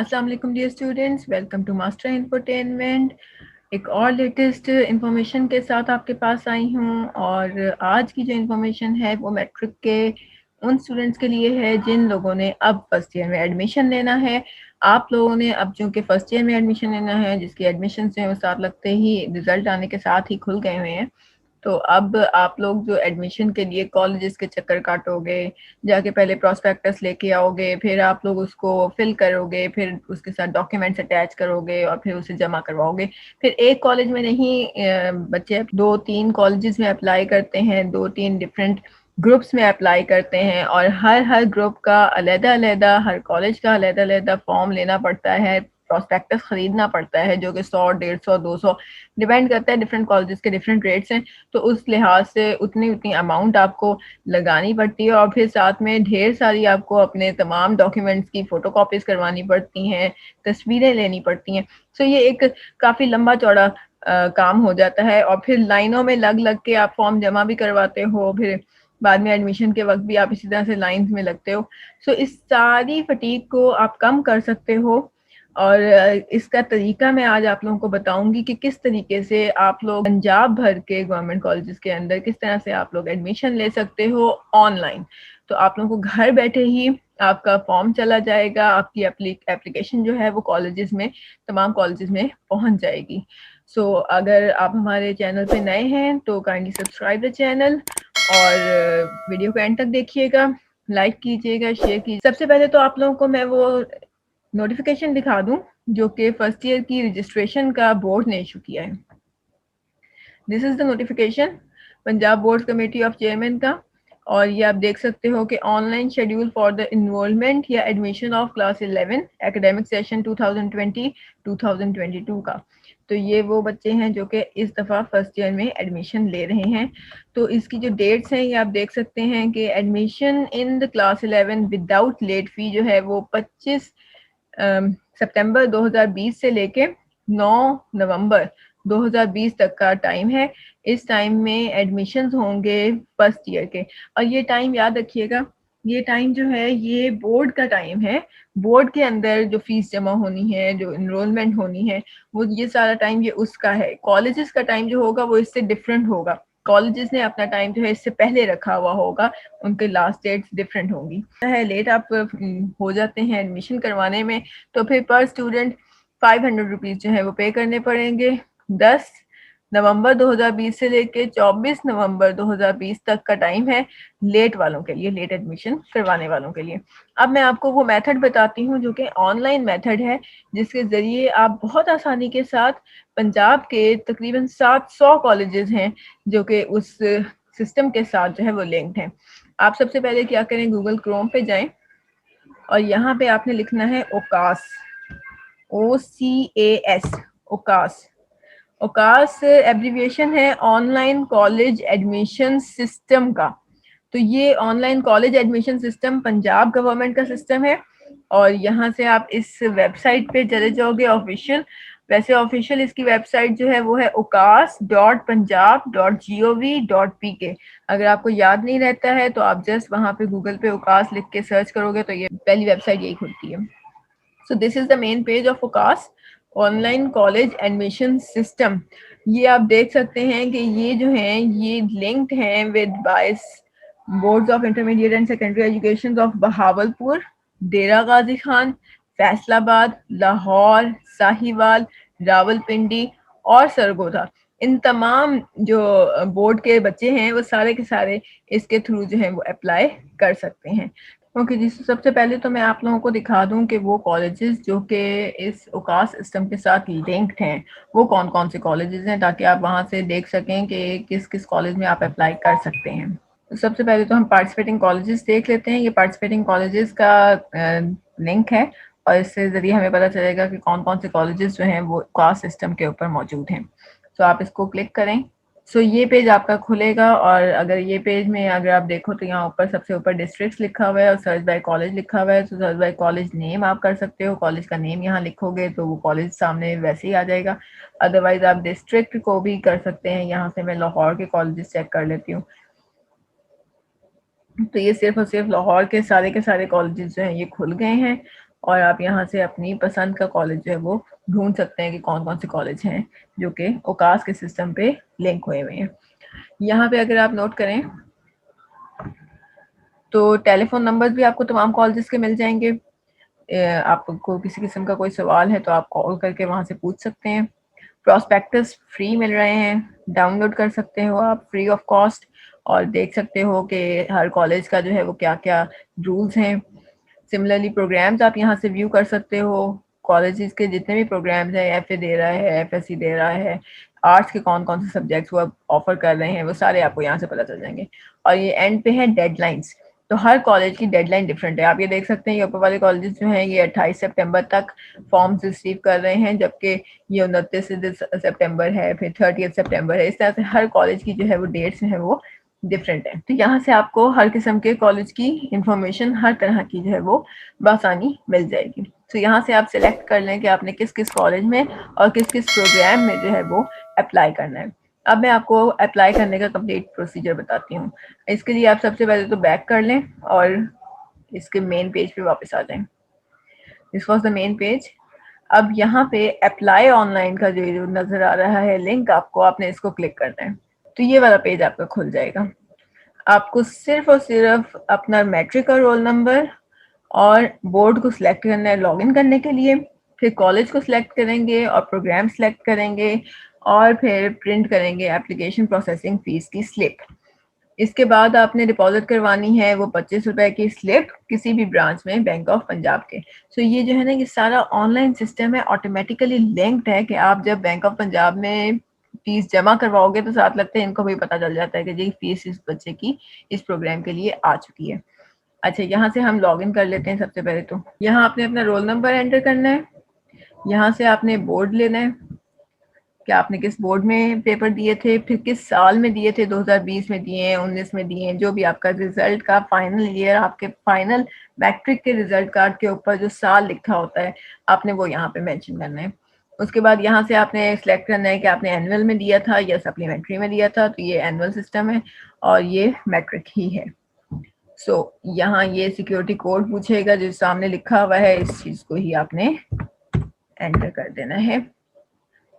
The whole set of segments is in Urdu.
السلام علیکم dear students, welcome to master infotainment. ایک اور لیٹسٹ انفارمیشن کے ساتھ آپ کے پاس آئی ہوں، اور آج کی جو انفارمیشن ہے وہ میٹرک کے ان اسٹوڈینٹس کے لیے ہے جن لوگوں نے اب فرسٹ ایئر میں ایڈمیشن لینا ہے۔ آپ لوگوں نے اب چونکہ فرسٹ ایئر میں ایڈمیشن لینا ہے، جس کی ایڈمیشنز ہیں وہ ساتھ لگتے ہی رزلٹ آنے کے ساتھ ہی کھل گئے ہوئے ہیں، تو اب آپ لوگ جو ایڈمیشن کے لیے کالجز کے چکر کاٹو گے، جا کے پہلے پراسپیکٹس لے کے آؤ گے، پھر آپ لوگ اس کو فل کرو گے، پھر اس کے ساتھ ڈاکیومنٹس اٹیچ کرو گے اور پھر اسے جمع کرواؤ گے۔ پھر ایک کالج میں نہیں، بچے 2-3 کالجز میں اپلائی کرتے ہیں، 2-3 ڈفرینٹ گروپس میں اپلائی کرتے ہیں، اور ہر گروپ کا علیحدہ علیحدہ، ہر کالج کا علیحدہ علیحدہ فارم لینا پڑتا ہے، پراسپیکٹس خریدنا پڑتا ہے، جو کہ 100، 150، 200 ڈیپینڈ کرتا ہے، ڈفرینٹ کالجز کے ڈفرینٹ ریٹس ہیں، تو اس لحاظ سے اتنی اماؤنٹ آپ کو لگانی پڑتی ہے، اور پھر ساتھ میں ڈھیر ساری آپ کو اپنے تمام ڈاکیومنٹس کی فوٹو کاپیز کروانی پڑتی ہیں، تصویریں لینی پڑتی ہیں۔ سو یہ ایک کافی لمبا چوڑا کام ہو جاتا ہے، اور پھر لائنوں میں لگ کے آپ فارم جمع بھی کرواتے ہو، پھر بعد میں ایڈمیشن کے وقت بھی آپ اسی طرح سے لائنز میں لگتے ہو۔ سو اس ساری فٹیگ کو آپ کم کر سکتے ہو، اور اس کا طریقہ میں آج آپ لوگوں کو بتاؤں گی کہ کس طریقے سے آپ لوگ پنجاب بھر کے گورنمنٹ کالجز کے اندر کس طرح سے آپ لوگ ایڈمیشن لے سکتے ہو آن لائن۔ تو آپ لوگوں کو گھر بیٹھے ہی آپ کا فارم چلا جائے گا، آپ کی اپلیکیشن جو ہے وہ کالجز میں، تمام کالجز میں پہنچ جائے گی۔ سو اگر آپ ہمارے چینل پہ نئے ہیں تو کائنڈلی سبسکرائب دا چینل، اور ویڈیو کو اینڈ تک دیکھیے گا، لائک کیجیے گا، شیئر کیجیے۔ سب سے پہلے تو آپ لوگوں کو میں وہ نوٹیفیکیشن دکھا دوں جو کہ فرسٹ ایئر کی رجسٹریشن کا بورڈ نے ایشو کیا ہے۔ This is the notification Punjab board committee of chairman کا، اور یہ آپ دیکھ سکتے ہو کہ online schedule for the enrolment یا admission of class 11 academic session 2020-2022 کا۔ تو یہ وہ بچے ہیں جو کہ اس دفعہ فرسٹ ایئر میں ایڈمیشن لے رہے ہیں۔ تو اس کی جو ڈیٹس ہیں یہ آپ دیکھ سکتے ہیں کہ admission in the class 11 without late fee جو ہے وہ 25 سپتمبر 2020 سے لے کے 9 نومبر 2020 تک کا ٹائم ہے۔ اس ٹائم میں ایڈمیشنز ہوں گے فرسٹ ایئر کے، اور یہ ٹائم یاد رکھیے گا، یہ ٹائم جو ہے یہ بورڈ کا ٹائم ہے۔ بورڈ کے اندر جو فیس جمع ہونی ہے، جو انرولمنٹ ہونی ہے، وہ یہ سارا ٹائم یہ اس کا ہے۔ کالجز کا ٹائم جو ہوگا وہ اس سے ڈفرینٹ ہوگا، کالجز نے اپنا ٹائم جو ہے اس سے پہلے رکھا ہوا ہوگا، ان کے لاسٹ ڈیٹس ڈفرینٹ ہوں گی۔ لیٹ آپ ہو جاتے ہیں ایڈمیشن کروانے میں تو پھر پر اسٹوڈنٹ 500 روپیز جو ہے وہ پے کرنے پڑیں گے۔ 10 نومبر 2020 سے لے کے 24 نومبر 2020 تک کا ٹائم ہے لیٹ والوں کے لیے، لیٹ ایڈمیشن کروانے والوں کے لیے۔ اب میں آپ کو وہ میتھڈ بتاتی ہوں جو کہ آن لائن میتھڈ ہے، جس کے ذریعے آپ بہت آسانی کے ساتھ پنجاب کے تقریباً 700 کالجز ہیں جو کہ اس سسٹم کے ساتھ جو ہے وہ لنکڈ ہیں۔ آپ سب سے پہلے کیا کریں، گوگل کروم پہ جائیں، اور یہاں پہ آپ نے لکھنا ہے اوکاس، OCAS، اوکاس۔ اوکاس ایبریویشن ہے on line college admission system کا۔ تو یہ on line college admission system Punjab government کا سسٹم ہے، اور یہاں سے آپ اس ویب سائٹ پہ چلے جاؤ گے آفیشیل۔ ویسے آفیشیل اس کی ویب سائٹ جو ہے وہ ہے okas.punjab.gov.pk۔ اگر آپ کو یاد نہیں رہتا ہے تو آپ جسٹ وہاں پہ گوگل پہ اوکاس لکھ کے سرچ کرو گے تو یہ پہلی ویب سائٹ یہی کھلتی ہے۔ So this is the main page of OCAS, online college admission system. یہ آپ دیکھ سکتے ہیں کہ یہ جو ہیں یہ لنکڈ ہیں with BISE boards of intermediate and secondary education of Bahawalpur, Dera Ghazi Khan, Faisalabad, Lahore, Sahiwal, Rawalpindi اور سرگودا۔ ان تمام جو بورڈ کے بچے ہیں وہ سارے کے سارے اس کے تھرو جو ہیں وہ اپلائی کر سکتے ہیں۔ اوکے جی، سب سے پہلے تو میں آپ لوگوں کو دکھا دوں کہ وہ کالجز جو کہ اس اوکاس سسٹم کے ساتھ لنکڈ ہیں وہ کون کون سے کالجز ہیں، تاکہ آپ وہاں سے دیکھ سکیں کہ کس کس کالج میں آپ اپلائی کر سکتے ہیں۔ سب سے پہلے تو ہم پارٹیسپیٹنگ کالجز دیکھ لیتے ہیں۔ یہ پارٹیسپیٹنگ کالجز کا لنک ہے، اور اس سے ذریعے ہمیں پتہ چلے گا کہ کون کون سے کالجز جو ہیں وہ اوکاس سسٹم کے اوپر موجود ہیں۔ تو آپ اس کو کلک کریں۔ سو یہ پیج آپ کا کھلے گا، اور اگر یہ پیج میں اگر آپ دیکھو تو یہاں اوپر سب سے اوپر ڈسٹرکٹس لکھا ہوا ہے اور سرچ بائی کالج لکھا ہوا ہے۔ تو سرچ بائی کالج نیم آپ کر سکتے ہو، کالج کا نیم یہاں لکھو گے تو وہ کالج سامنے ویسے ہی آ جائے گا۔ ادروائز آپ ڈسٹرکٹ کو بھی کر سکتے ہیں، یہاں سے میں لاہور کے کالجز چیک کر لیتی ہوں۔ تو یہ صرف اور صرف لاہور کے سارے کالجز جو ہیں یہ کھل گئے ہیں، اور آپ یہاں سے اپنی پسند کا کالج جو ہے وہ ڈھونڈ سکتے ہیں کہ کون کون سے کالج ہیں جو کہ اوکاس کے سسٹم پہ لنک ہوئے ہوئے ہیں. یہاں پہ اگر آپ نوٹ کریں تو ٹیلی فون نمبر بھی آپ کو تمام کالجز کے مل جائیں گے. آپ کو کسی قسم کا کوئی سوال ہے تو آپ کال کر کے وہاں سے پوچھ سکتے ہیں. پراسپیکٹس فری مل رہے ہیں, ڈاؤن لوڈ کر سکتے ہو آپ فری آف کاسٹ, اور دیکھ سکتے ہو کہ ہر کالج کا جو ہے وہ کیا کیا رولز ہیں. سملرلی پروگرامز آپ یہاں سے ویو کر سکتے ہو. کالجز کے جتنے بھی پروگرامز ہیں, ایف اے دے رہا ہے, ایف ایس سی دے رہا ہے, آرٹس کے کون کون سے سبجیکٹس وہ آفر کر رہے ہیں, وہ سارے آپ کو یہاں سے پتہ چل جائیں گے. اور یہ اینڈ پہ ہے ڈیڈ لائنس. تو ہر کالج کی ڈیڈ لائن ڈفرینٹ ہے. آپ یہ دیکھ سکتے ہیں یہ اوپر والے کالجز جو ہیں یہ 28 سپٹمبر تک فارمز ریسیو کر رہے ہیں, جبکہ یہ 29 سپٹمبر ہے, پھر 30 سپٹمبر ہے. اس طرح سے ہر کالج کی جو ہے وہ ڈیٹس ہیں وہ ڈفرینٹ ہے. تو یہاں سے آپ کو ہر قسم کے کالج کی انفارمیشن ہر طرح کی جو ہے وہ بآسانی مل جائے گی. تو یہاں سے آپ سلیکٹ کر لیں کہ آپ نے کس کس کالج میں اور کس کس پروگرام میں جو ہے وہ اپلائی کرنا ہے. اب میں آپ کو اپلائی کرنے کا کمپلیٹ پروسیجر بتاتی ہوں. اس کے لیے آپ سب سے پہلے تو بیک کر لیں اور اس کے مین پیج پہ واپس آ جائیں. This was the main page. اب یہاں پہ اپلائی آن لائن کا جو نظر آ رہا ہے لنک, آپ نے اس کو کلک کرنا ہے. تو یہ والا پیج آپ کا کھل جائے گا. آپ کو صرف اور صرف اپنا میٹرک کا رول نمبر اور بورڈ کو سلیکٹ کرنا ہے لاگ ان کرنے کے لیے. پھر کالج کو سلیکٹ کریں گے اور پروگرام سلیکٹ کریں گے, اور پھر پرنٹ کریں گے اپلیکیشن پروسیسنگ فیس کی سلپ. اس کے بعد آپ نے ڈپازٹ کروانی ہے وہ 25 روپے کی سلپ کسی بھی برانچ میں بینک آف پنجاب کے. سو یہ جو ہے نا یہ سارا آن لائن سسٹم ہے, آٹومیٹیکلی لنکڈ ہے کہ آپ جب بینک آف پنجاب میں فیس جمع کرواؤ گے تو ساتھ لگتے ہیں ان کو بھی پتہ چل جاتا ہے کہ جی فیس اس بچے کی اس پروگرام کے لیے آ چکی ہے. اچھا, یہاں سے ہم لاگ ان کر لیتے ہیں. سب سے پہلے تو یہاں آپ نے اپنا رول نمبر انٹر کرنا ہے. یہاں سے آپ نے بورڈ لینا ہے کہ آپ نے کس بورڈ میں پیپر دیے تھے, پھر کس سال میں دیے تھے, 2020 میں دیے ہیں, 19 میں دیے ہیں, جو بھی آپ کا رزلٹ کا فائنل ایئر, آپ کے فائنل میٹرک کے رزلٹ کارڈ کے اوپر جو سال لکھا ہوتا ہے آپ نے وہ یہاں پہ مینشن کرنا ہے. اس کے بعد یہاں سے آپ نے سلیکٹ کرنا ہے کہ آپ نے اینول میں دیا تھا یا سپلیمنٹری میں دیا تھا. تو یہ اینول سسٹم ہے اور یہ میٹرک ہی ہے. یہاں یہ سیکیورٹی کوڈ پوچھے گا جو سامنے لکھا ہوا ہے, اس چیز کو ہی آپ نے انٹر کر دینا ہے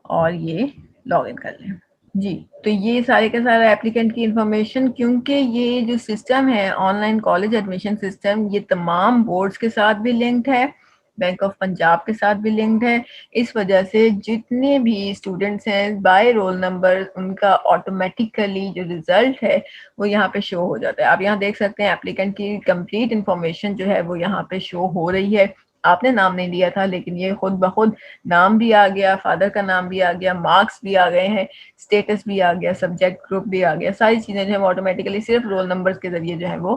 اور یہ لاگ ان کر لیں. جی, تو یہ سارے کا سارا ایپلیکینٹ کی انفارمیشن, کیونکہ یہ جو سسٹم ہے on line college admission system, یہ تمام بورڈز کے ساتھ بھی لنکڈ ہے, بینک آف پنجاب کے ساتھ بھی لنکڈ ہے. اس وجہ سے جتنے بھی اسٹوڈنٹس ہیں بائی رول نمبر ان کا آٹومیٹیکلی جو رزلٹ ہے وہ یہاں پہ شو ہو جاتا ہے. آپ یہاں دیکھ سکتے ہیں ایپلیکینٹ کی کمپلیٹ انفارمیشن جو ہے وہ یہاں پہ شو ہو رہی ہے. آپ نے نام نہیں دیا تھا لیکن یہ خود بخود نام بھی آ گیا, فادر کا نام بھی آ گیا, مارکس بھی آ گئے ہیں, اسٹیٹس بھی آ گیا, سبجیکٹ گروپ بھی آ گیا, ساری چیزیں جو ہے آٹومیٹیکلی صرف رول نمبر کے ذریعے جو ہے وہ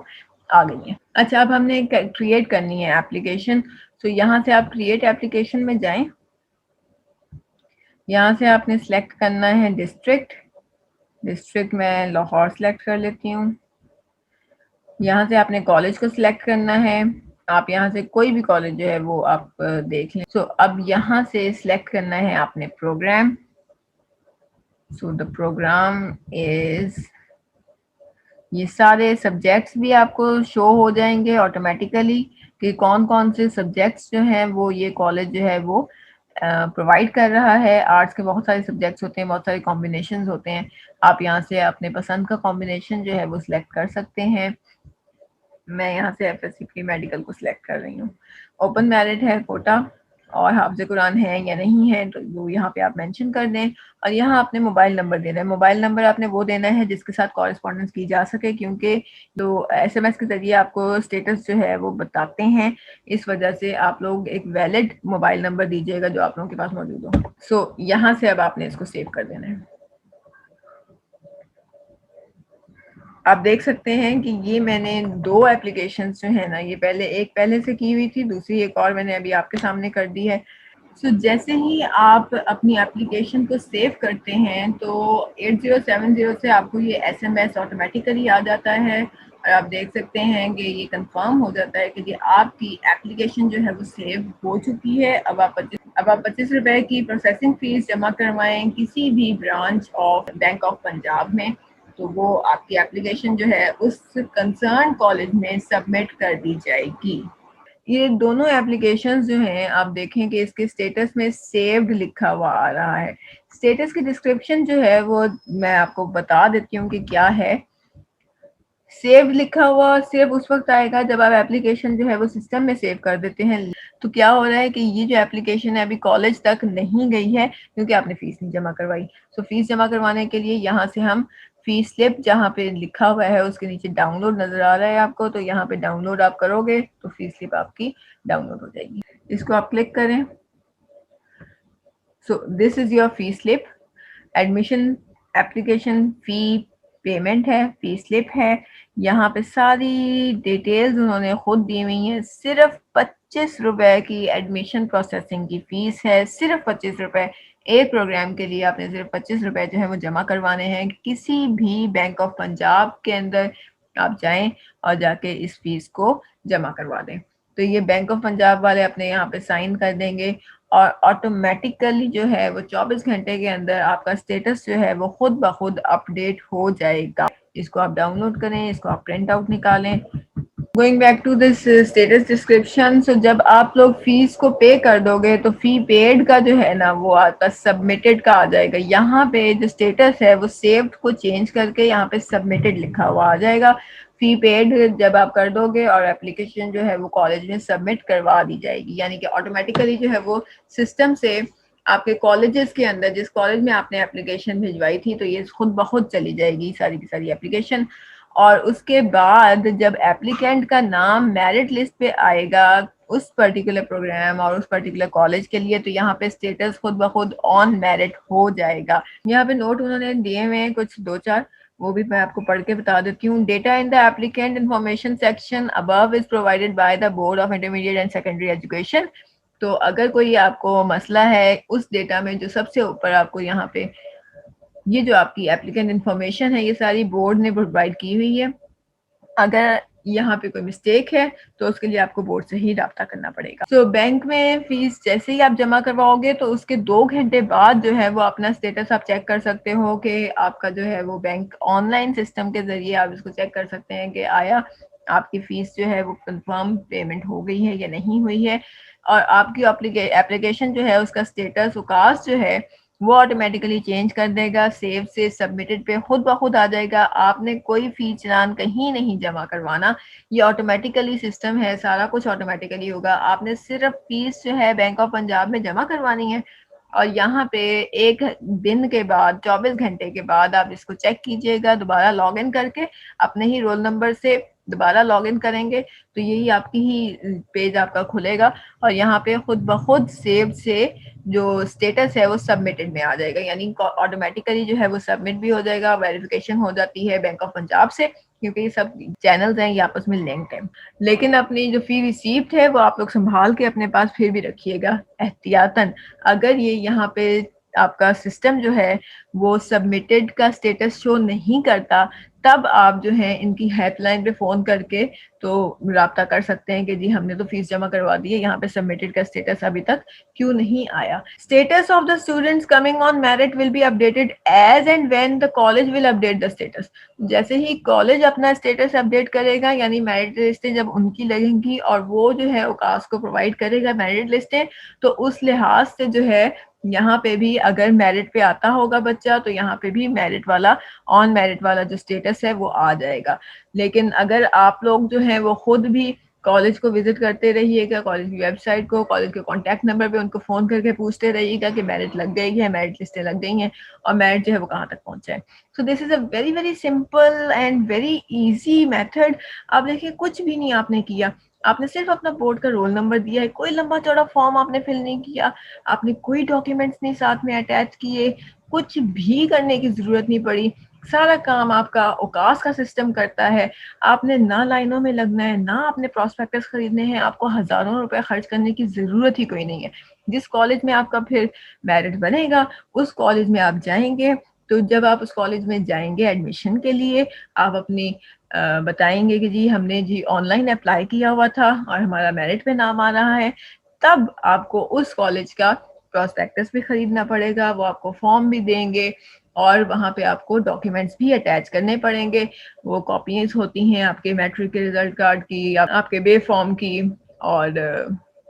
آ گئی ہیں. اچھا, اب ہم نے کریٹ کرنی ہے اپلیکیشن. تو یہاں سے آپ کریٹ اپلیکیشن میں جائیں. یہاں سے آپ نے سلیکٹ کرنا ہے ڈسٹرکٹ میں لاہور سلیکٹ کر لیتی ہوں. یہاں سے آپ نے کالج کو سلیکٹ کرنا ہے. آپ یہاں سے کوئی بھی کالج جو ہے وہ آپ دیکھ لیں. اب یہاں سے سلیکٹ کرنا ہے آپ نے پروگرام. the program is, یہ سارے سبجیکٹس بھی آپ کو شو ہو جائیں گے آٹومیٹیکلی کہ کون کون سے سبجیکٹس جو ہیں وہ یہ کالج جو ہے وہ پرووائڈ کر رہا ہے. آرٹس کے بہت سارے سبجیکٹس ہوتے ہیں, بہت سارے کمبینیشنز ہوتے ہیں. آپ یہاں سے اپنے پسند کا کمبینیشن جو ہے وہ سلیکٹ کر سکتے ہیں. میں یہاں سے F S C pre medical کو سلیکٹ کر رہی ہوں. اوپن میرٹ ہے کوٹا, اور حافظ قرآن ہے یا نہیں ہے تو وہ یہاں پہ آپ مینشن کر دیں. اور یہاں آپ نے موبائل نمبر دینا ہے. موبائل نمبر آپ نے وہ دینا ہے جس کے ساتھ کورسپونڈنس کی جا سکے, کیونکہ جو ایس ایم ایس کے ذریعے آپ کو اسٹیٹس جو ہے وہ بتاتے ہیں, اس وجہ سے آپ لوگ ایک ویلڈ موبائل نمبر دیجیے گا جو آپ لوگوں کے پاس موجود ہو. یہاں سے اب آپ نے اس کو سیو کر دینا ہے. آپ دیکھ سکتے ہیں کہ یہ میں نے 2 اپلیکیشنز جو ہیں نا, یہ ایک پہلے سے کی ہوئی تھی, دوسری ایک اور میں نے ابھی آپ کے سامنے کر دی ہے. جیسے ہی آپ اپنی اپلیکیشن کو سیو کرتے ہیں تو 8070 سے آپ کو یہ ایس ایم ایس آٹومیٹیکلی آ جاتا ہے, اور آپ دیکھ سکتے ہیں کہ یہ کنفرم ہو جاتا ہے کہ یہ آپ کی اپلیکیشن جو ہے وہ سیو ہو چکی ہے. اب آپ 25 روپے کی پروسیسنگ فیس جمع کروائیں کسی بھی branch of bank of Punjab میں, تو وہ آپ کی اپلیکیشن جو ہے اس کنسرن کالج میں سبمٹ کر دی جائے گی. یہ دونوں اپلیکیشنز جو ہیں آپ دیکھیں کہ اس کے اسٹیٹس میں سیوڈ لکھا ہوا آ رہا ہے. اسٹیٹس کی ڈسکرپشن جو ہے وہ میں آپ کو بتا دیتی ہوں کہ کیا ہے. سیو لکھا ہوا صرف اس وقت آئے گا جب آپ اپلیکیشن جو ہے وہ سسٹم میں سیو کر دیتے ہیں. تو کیا ہو رہا ہے کہ یہ جو اپلیکیشن ہے ابھی کالج تک نہیں گئی ہے کیونکہ آپ نے فیس نہیں جمع کروائی. سو فیس جمع کروانے کے لیے یہاں سے ہم فیس سلپ جہاں پہ لکھا ہوا ہے اس کے نیچے ڈاؤن لوڈ نظر آ رہا ہے آپ کو, تو یہاں پہ ڈاؤن لوڈ آپ کرو گے تو فیس سلپ آپ کی ڈاؤن لوڈ ہو جائے گی. اس کو آپ کلک کریں. سو دس از یور فی سلپ. ایڈمیشن اپلیکیشن فی پیمنٹ ہے, فی سلپ ہے. یہاں پہ ساری ڈیٹیلز انہوں نے خود دی ہوئی ہیں. صرف 25 روپے کی ایڈمیشن پروسیسنگ کی فیس ہے, صرف 25 روپے. ایک پروگرام کے لیے آپ نے صرف 25 روپے جو ہے وہ جمع کروانے ہیں. کسی بھی بینک آف پنجاب کے اندر آپ جائیں اور جا کے اس فیس کو جمع کروا دیں. تو یہ بینک آف پنجاب والے اپنے یہاں پہ سائن کر دیں گے اور آٹومیٹیکلی جو ہے وہ 24 گھنٹے کے اندر آپ کا اسٹیٹس جو ہے وہ خود بخود اپ ڈیٹ ہو جائے گا. اس کو آپ ڈاؤن لوڈ کریں, اس کو آپ پرنٹ آؤٹ نکالیں. Going back to this status description. So جب آپ لوگ فیس کو پے کر دو گے تو فی پیڈ کا جو ہے نا وہ آپ کا سبمٹڈ کا آ جائے گا. یہاں پہ جو اسٹیٹس ہے وہ سیوڈ کو چینج کر کے یہاں پہ سبمٹڈ لکھا ہوا آ جائے گا. فی پیڈ جب آپ کر دو گے اور اپلیکیشن جو ہے وہ کالج میں سبمٹ کروا دی جائے گی, یعنی کہ آٹومیٹیکلی جو ہے وہ سسٹم سے آپ کے کالجز کے اندر جس کالج میں آپ نے اپلیکیشن بھجوائی تھی تو یہ خود بخود چلی جائے گی ساری کی ساری اپلیکیشن. اور اس کے بعد جب اپلیکینٹ کا نام میرٹ لسٹ پہ آئے گا اس پرٹیکولر پروگرام اور اس پرٹیکولر کالج کے لیے تو یہاں پہ اسٹیٹس خود بخود آن میرٹ ہو جائے گا. یہاں پہ نوٹ انہوں نے دیے ہوئے ہیں کچھ 2-4, وہ بھی میں آپ کو پڑھ کے بتا دیتی ہوں. Data in the applicant information section above is provided by the board of intermediate and secondary education. تو اگر کوئی آپ کو مسئلہ ہے اس ڈیٹا میں جو سب سے اوپر آپ کو یہاں پہ یہ جو آپ کی اپلیکینٹ انفارمیشن ہے یہ ساری بورڈ نے پرووائڈ کی ہوئی ہے. اگر یہاں پہ کوئی مسٹیک ہے تو اس کے لیے آپ کو بورڈ سے ہی رابطہ کرنا پڑے گا. سو بینک میں فیس جیسے ہی آپ جمع کرواؤ گے تو اس کے 2 گھنٹے بعد جو ہے وہ اپنا اسٹیٹس آپ چیک کر سکتے ہو کہ آپ کا جو ہے وہ بینک آن لائن سسٹم کے ذریعے آپ اس کو چیک کر سکتے ہیں کہ آیا آپ کی فیس جو ہے وہ کنفرم پیمنٹ ہو گئی ہے یا نہیں ہوئی ہے. اور آپ کی اپلیکیشن جو ہے اس کا اسٹیٹس اوکاس جو ہے وہ آٹومیٹیکلی چینج کر دے گا. سیو سے سبمٹڈ پہ خود بخود آ جائے گا. آپ نے کوئی فی چلان کہیں نہیں جمع کروانا, یہ آٹومیٹیکلی سسٹم ہے, سارا کچھ آٹومیٹیکلی ہوگا. آپ نے صرف فیس جو ہے بینک آف پنجاب میں جمع کروانی ہے اور یہاں پہ 1 دن کے بعد 24 گھنٹے کے بعد آپ اس کو چیک کیجئے گا. دوبارہ لاگ ان کر کے اپنے ہی رول نمبر سے دوبارہ لاگ ان کریں گے تو یہی آپ کی ہی پیج آپ کا کھلے گا اور یہاں پہ خود بخود سیو سے جو اسٹیٹس ہے وہ سبمٹڈ میں آ جائے گا, یعنی آٹومیٹیکلی جو ہے وہ سبمٹ بھی ہو جائے گا. ویریفیکیشن ہو جاتی ہے بینک آف پنجاب سے کیونکہ یہ سب چینلز ہیں یہ آپس میں لنکڈ ہیں. لیکن اپنی جو فی ریسیپٹ ہے وہ آپ لوگ سنبھال کے اپنے پاس پھر بھی رکھیے گا احتیاطاً. اگر یہ یہاں پہ آپ کا سسٹم جو ہے وہ سبمٹڈ کا اسٹیٹس شو نہیں کرتا تب آپ جو ہے ان کی ہیلپ لائن پہ فون کر کے تو رابطہ کر سکتے ہیں کہ جی ہم نے تو فیس جمع کروا دی ہے, یہاں پہ سبمٹڈ کا اسٹیٹس ابھی تک کیوں نہیں آیا. Status of the students coming on merit will be updated as and when the college will update the status. جیسے ہی کالج اپنا اسٹیٹس اپڈیٹ کرے گا یعنی میرٹ لسٹیں جب ان کی لگیں گی اور وہ جو ہے اوکاس کو پرووائڈ کرے گا میرٹ لسٹیں, تو اس لحاظ سے جو ہے یہاں پہ بھی اگر میرٹ پہ آتا ہوگا بچہ تو یہاں پہ بھی میرٹ والا آن میرٹ والا جو اسٹیٹس ہے وہ آ جائے گا. لیکن اگر آپ لوگ جو ہیں وہ خود بھی کالج کو وزٹ کرتے رہیے گا, کالج کی ویب سائٹ کو, کالج کے کانٹیکٹ نمبر پہ ان کو فون کر کے پوچھتے رہیے گا کہ میرٹ لگ گئی ہے, میرٹ لسٹیں لگ گئی ہیں اور میرٹ جو ہے وہ کہاں تک پہنچا ہے. So this is a very very simple and very easy method. آپ دیکھیے کچھ بھی نہیں آپ نے کیا, آپ نے صرف اپنا بورڈ کا رول نمبر دیا ہے, کوئی لمبا چوڑا فارم آپ نے فل نہیں کیا, آپ نے کوئی ڈاکیومنٹس نہیں ساتھ میں اٹیچ کیے, کچھ بھی کرنے کی ضرورت نہیں پڑی. سارا کام آپ کا اوکاس کا سسٹم کرتا ہے. آپ نے نہ لائنوں میں لگنا ہے, نہ آپ نے پراسپیکٹس خریدنے ہیں, آپ کو ہزاروں روپے خرچ کرنے کی ضرورت ہی کوئی نہیں ہے. جس کالج میں آپ کا پھر میرٹ بنے گا اس کالج میں آپ جائیں گے, تو جب آپ اس کالج میں جائیں گے ایڈمیشن کے لیے آپ اپنی بتائیں گے کہ جی ہم نے جی آن لائن اپلائی کیا ہوا تھا اور ہمارا میرٹ پہ نام آ رہا ہے, تب آپ کو اس کالج کا پراسپیکٹس بھی خریدنا پڑے گا, وہ آپ کو فارم بھی دیں گے اور وہاں پہ آپ کو ڈاکیومنٹس بھی اٹیچ کرنے پڑیں گے. وہ کاپیز ہوتی ہیں آپ کے میٹرک کے ریزلٹ کارڈ کی, آپ کے بے فارم کی اور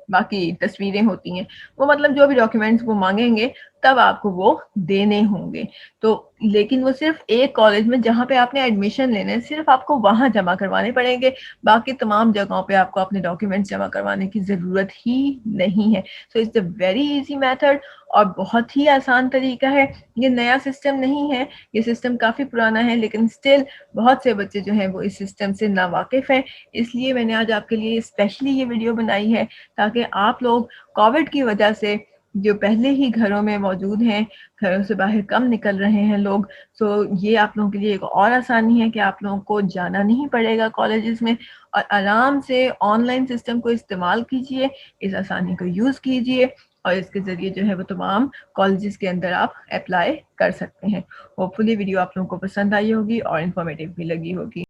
باقی تصویریں ہوتی ہیں، وہ مطلب جو بھی ڈاکیومنٹس وہ مانگیں گے تب آپ کو وہ دینے ہوں گے. تو لیکن وہ صرف ایک کالج میں جہاں پہ آپ نے ایڈمیشن لینا ہے صرف آپ کو وہاں جمع کروانے پڑیں گے، باقی تمام جگہوں پہ آپ کو اپنے ڈاکیومنٹس جمع کروانے کی ضرورت ہی نہیں ہے. So it's a very easy method اور بہت ہی آسان طریقہ ہے. یہ نیا سسٹم نہیں ہے، یہ سسٹم کافی پرانا ہے، لیکن اسٹل بہت سے بچے جو ہیں وہ اس سسٹم سے ناواقف ہیں. اس لیے میں نے آج آپ کے لیے اسپیشلی یہ ویڈیو بنائی ہے تاکہ آپ لوگ کووڈ کی وجہ سے جو پہلے ہی گھروں میں موجود ہیں، گھروں سے باہر کم نکل رہے ہیں لوگ، سو یہ آپ لوگوں کے لیے ایک اور آسانی ہے کہ آپ لوگوں کو جانا نہیں پڑے گا کالجز میں، اور آرام سے آن لائن سسٹم کو استعمال کیجئے، اس آسانی کو یوز کیجئے اور اس کے ذریعے جو ہے وہ تمام کالجز کے اندر آپ اپلائی کر سکتے ہیں. ہوپ فلی ویڈیو آپ لوگوں کو پسند آئی ہوگی اور انفارمیٹیو بھی لگی ہوگی.